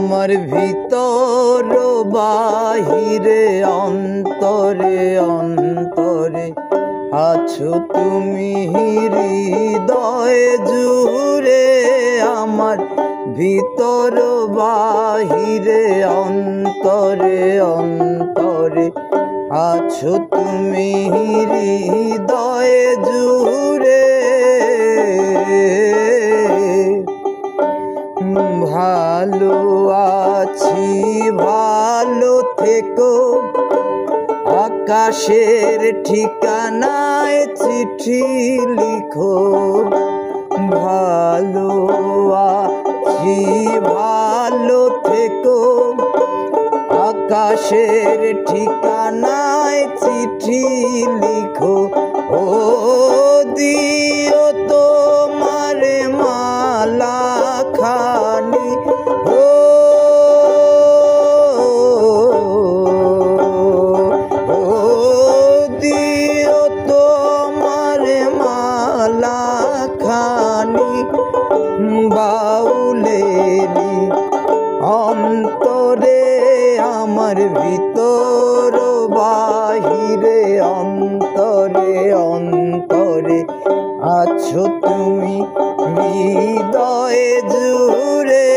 আমার ভিতর বাহিরে অন্তরে অন্তরে আছো তুমি হৃদয় জুড়ে। আমার ভিতর বাহিরে অন্তরে অন্তরে আছো তুমি হৃদয় জুড়ে। ভালো আছি ভালো থেকো, আকাশের ঠিকানায় চিঠি লিখো। ভালো আছি ভালো থেকো, আকাশের ঠিকানায় চিঠি লিখো। ও দিও তোমার মালা খানি, ও দিও তোমার মালা খানি। বাউলেরি অন্তরে আমার ভিতর বাহিরে অন্তরে অন্তরে আছো তুমি হৃদয় জুড়ে।